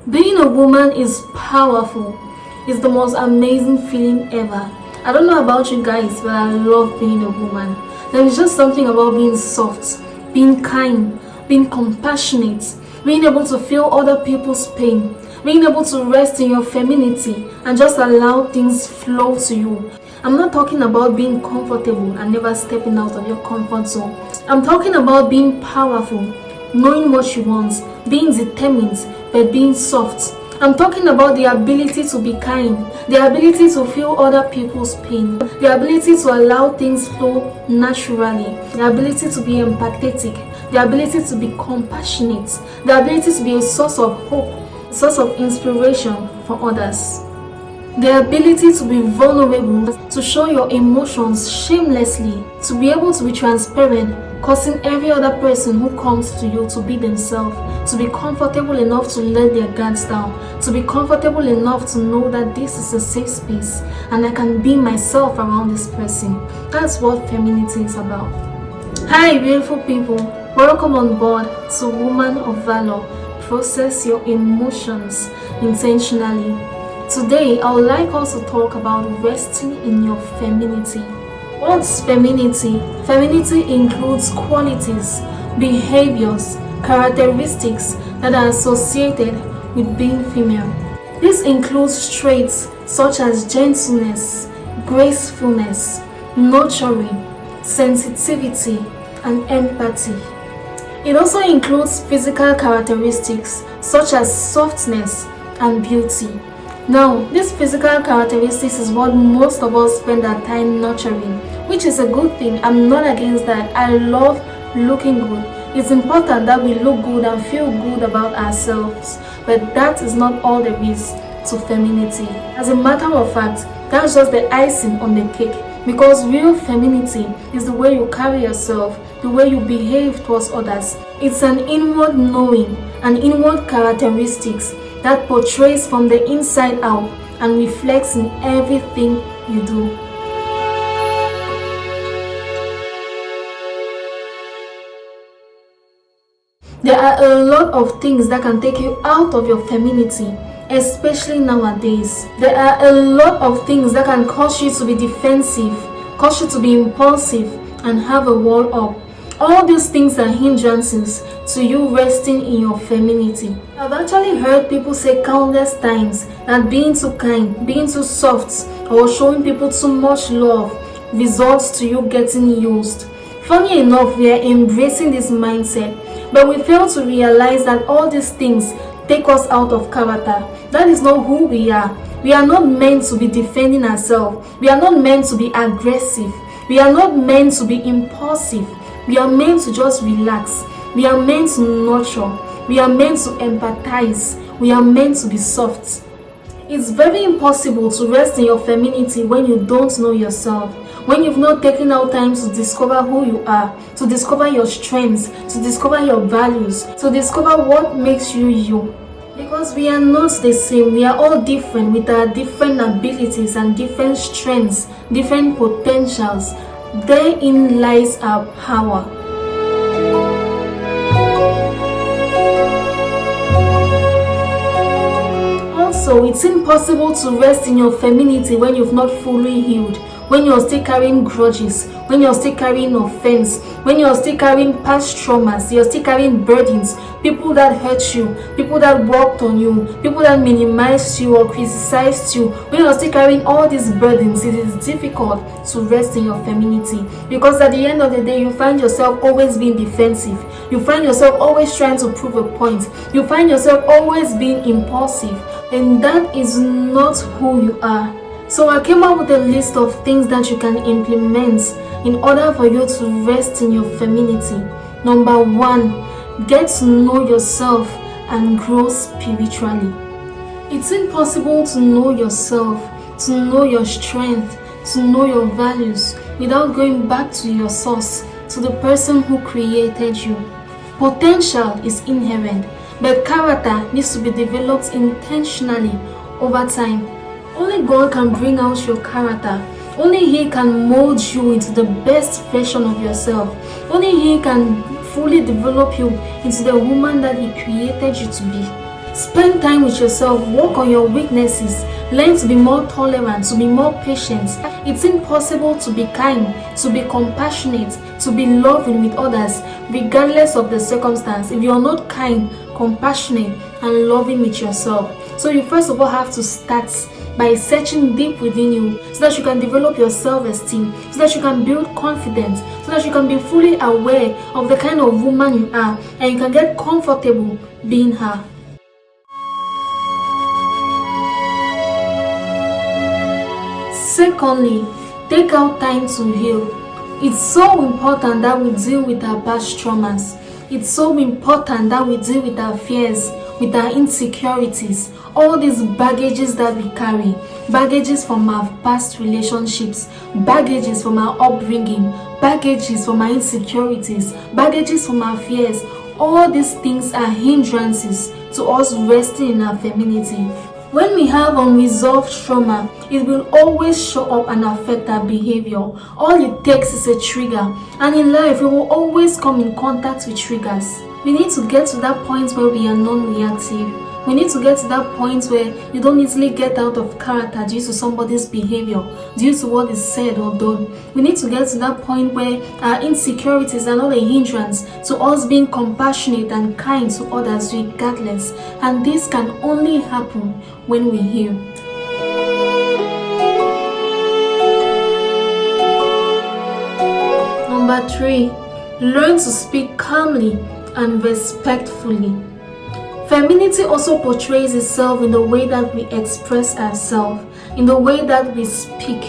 Being a woman is powerful. It's the most amazing feeling ever. I don't know about you guys, but I love being a woman. There is just something about being soft, being kind, being compassionate, being able to feel other people's pain, being able to rest in your femininity and just allow things flow to you. I'm not talking about being comfortable and never stepping out of your comfort zone. I'm talking about being powerful, knowing what you want, being determined, but being soft. I'm talking about the ability to be kind, the ability to feel other people's pain, the ability to allow things flow naturally, the ability to be empathetic, the ability to be compassionate, the ability to be a source of hope, a source of inspiration for others. The ability to be vulnerable, to show your emotions shamelessly, to be able to be transparent, causing every other person who comes to you to be themselves, to be comfortable enough to let their guards down, to be comfortable enough to know that this is a safe space and I can be myself around this person. That's what femininity is about. Hi beautiful people, welcome on board to Woman of Valor. Process your emotions intentionally. Today, I would like us to talk about resting in your femininity. What's femininity? Femininity includes qualities, behaviors, characteristics that are associated with being female. This includes traits such as gentleness, gracefulness, nurturing, sensitivity, and empathy. It also includes physical characteristics such as softness and beauty. Now, this physical characteristics is what most of us spend our time nurturing, which is a good thing. I'm not against that. I love looking good. It's important that we look good and feel good about ourselves, but that is not all there is to femininity. As a matter of fact, that's just the icing on the cake, because real femininity is the way you carry yourself, the way you behave towards others. It's an inward knowing, an inward characteristics that portrays from the inside out and reflects in everything you do. There are a lot of things that can take you out of your femininity, especially nowadays. There are a lot of things that can cause you to be defensive, cause you to be impulsive, and have a wall up. All these things are hindrances to you resting in your femininity. I've actually heard people say countless times that being too kind, being too soft, or showing people too much love results to you getting used. Funny enough, we are embracing this mindset, but we fail to realize that all these things take us out of character. That is not who we are. We are not meant to be defending ourselves. We are not meant to be aggressive. We are not meant to be impulsive. We are meant to just relax. We are meant to nurture. We are meant to empathize. We are meant to be soft. It's very impossible to rest in your femininity when you don't know yourself, when you've not taken out time to discover who you are, to discover your strengths, to discover your values, to discover what makes you you. Because we are not the same. We are all different with our different abilities and different strengths, different potentials. Therein lies our power. Also, it's impossible to rest in your femininity when you've not fully healed, when you're still carrying grudges, when you're still carrying offense, when you're still carrying past traumas, you're still carrying burdens, people that hurt you, people that walked on you, people that minimized you or criticized you. When you're still carrying all these burdens, it is difficult to rest in your femininity, because at the end of the day, you find yourself always being defensive. You find yourself always trying to prove a point. You find yourself always being impulsive, and that is not who you are. So I came up with a list of things that you can implement in order for you to rest in your femininity. Number 1, get to know yourself and grow spiritually. It's impossible to know yourself, to know your strength, to know your values without going back to your source, to the person who created you. Potential is inherent, but character needs to be developed intentionally over time. Only God can bring out your character. Only He can mold you into the best version of yourself. Only He can fully develop you into the woman that He created you to be. Spend time with yourself, work on your weaknesses, learn to be more tolerant, to be more patient. It's impossible to be kind, to be compassionate, to be loving with others, regardless of the circumstance, if you're not kind, compassionate, and loving with yourself. So you first of all have to start by searching deep within you so that you can develop your self-esteem, so that you can build confidence, so that you can be fully aware of the kind of woman you are, and you can get comfortable being her. Secondly, take out time to heal. It's so important that we deal with our past traumas. It's so important that we deal with our fears, with our insecurities, all these baggages that we carry, baggages from our past relationships, baggages from our upbringing, baggages from our insecurities, baggages from our fears. All these things are hindrances to us resting in our femininity. When we have unresolved trauma, it will always show up and affect our behavior. All it takes is a trigger, and in life we will always come in contact with triggers. We need to get to that point where we are non-reactive. We need to get to that point where you don't easily get out of character due to somebody's behavior, due to what is said or done. We need to get to that point where our insecurities are not a hindrance to us being compassionate and kind to others regardless. And this can only happen when we heal. Number 3, learn to speak calmly and respectfully. Femininity also portrays itself in the way that we express ourselves, in the way that we speak.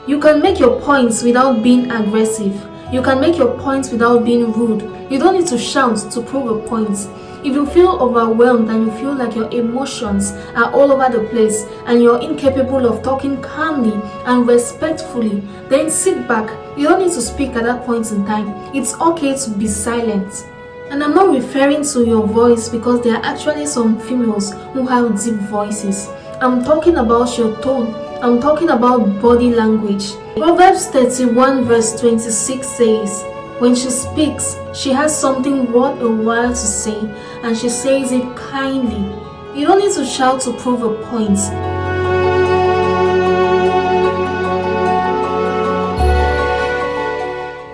You can make your points without being aggressive. You can make your points without being rude. You don't need to shout to prove a point. If you feel overwhelmed and you feel like your emotions are all over the place and you're incapable of talking calmly and respectfully, then sit back. You don't need to speak at that point in time. It's okay to be silent. And I'm not referring to your voice, because there are actually some females who have deep voices. I'm talking about your tone. I'm talking about body language. Proverbs 31 verse 26 says, when she speaks, she has something worth a while to say, and she says it kindly. You don't need to shout to prove a point.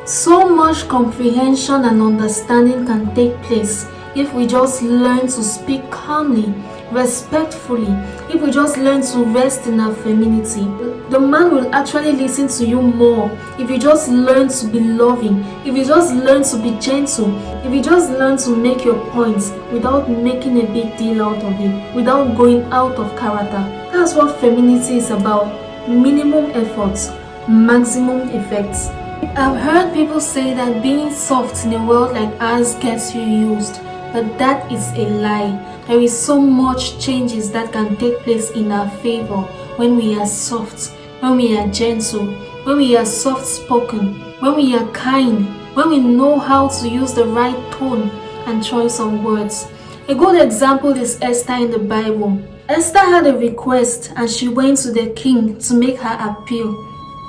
So much comprehension and understanding can take place if we just learn to speak calmly, respectfully, if we just learn to rest in our femininity. The man will actually listen to you more if you just learn to be loving, if you just learn to be gentle, if you just learn to make your points without making a big deal out of it, without going out of character. That's what femininity is about. Minimum efforts, maximum effects. I've heard people say that being soft in a world like ours gets you used, but that is a lie. There is so much changes that can take place in our favor when we are soft, when we are gentle, when we are soft-spoken, when we are kind, when we know how to use the right tone and choice of words. A good example is Esther in the Bible. Esther had a request and she went to the king to make her appeal.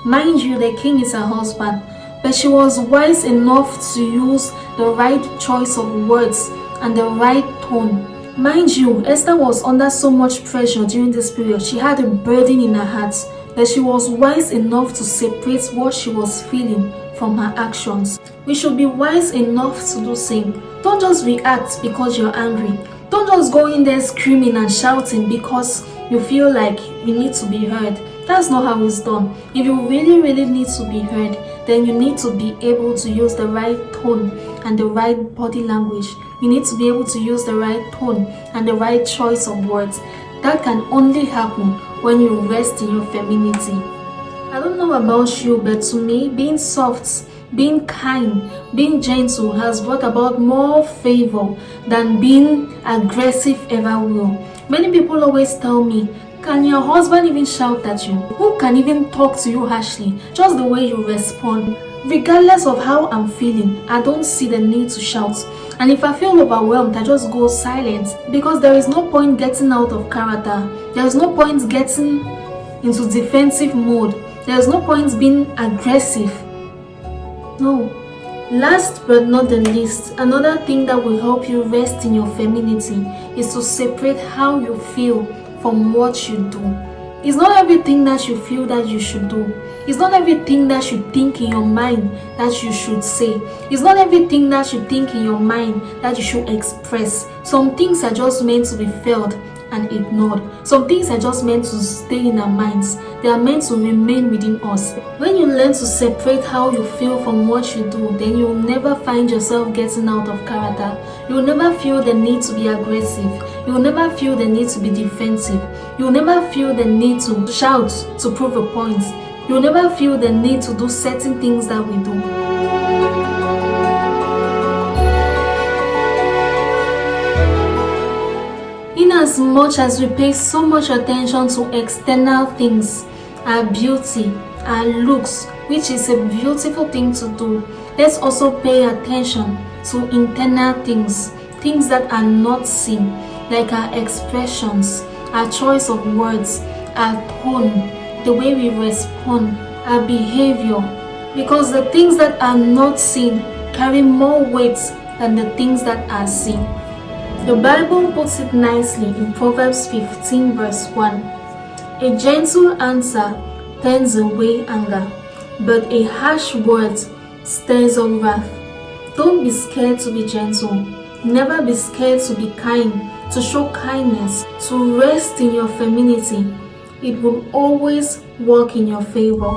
Mind you, the king is her husband, but she was wise enough to use the right choice of words and the right tone. Mind you, Esther was under so much pressure during this period. She had a burden in her heart, but she was wise enough to separate what she was feeling from her actions. We should be wise enough to do the same. Don't just react because you're angry. Don't just go in there screaming and shouting because you feel like you need to be heard. That's not how it's done. If you really need to be heard, then you need to be able to use the right tone and the right body language. You need to be able to use the right tone and the right choice of words. That can only happen when you rest in your femininity. I don't know about you, but to me, being soft, being kind, being gentle has brought about more favor than being aggressive ever will. Many people always tell me, can your husband even shout at you? Who can even talk to you harshly? Just the way you respond. Regardless of how I'm feeling, I don't see the need to shout. And if I feel overwhelmed, I just go silent, because there is no point getting out of character. There is no point getting into defensive mode. There is no point being aggressive. No. Last but not the least, another thing that will help you rest in your femininity is to separate how you feel from what you do. It's not everything that you feel that you should do. It's not everything that you think in your mind that you should say. It's not everything that you think in your mind that you should express. Some things are just meant to be felt and ignored. Some things are just meant to stay in our minds. They are meant to remain within us. When you learn to separate how you feel from what you do, then you'll never find yourself getting out of character. You'll never feel the need to be aggressive. You'll never feel the need to be defensive. You'll never feel the need to shout to prove a point. You'll never feel the need to do certain things that we do. In as much as we pay so much attention to external things, our beauty, our looks, which is a beautiful thing to do, let's also pay attention to internal things, things that are not seen, like our expressions, our choice of words, our tone, the way we respond, our behavior, because the things that are not seen carry more weight than the things that are seen. The Bible puts it nicely in Proverbs 15 verse 1. A gentle answer turns away anger, but a harsh word stirs up wrath. Don't be scared to be gentle. Never be scared to be kind, to show kindness, to rest in your femininity. It will always work in your favor.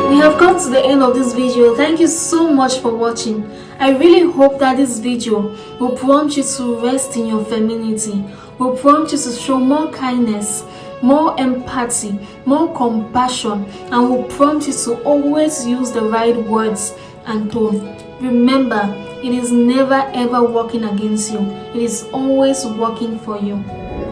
We have come to the end of this video. Thank you so much for watching. I really hope that this video will prompt you to rest in your femininity, will prompt you to show more kindness, more empathy, more compassion, and will prompt you to always use the right words and tone. Remember, it is never ever working against you. It is always working for you.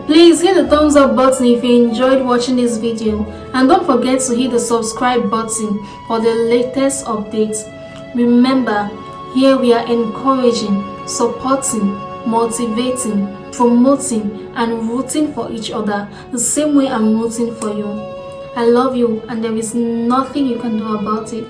Please hit the thumbs up button if you enjoyed watching this video, and don't forget to hit the subscribe button for the latest updates. Remember, here we are encouraging, supporting, motivating, promoting, and rooting for each other the same way I'm rooting for you. I love you, and there is nothing you can do about it.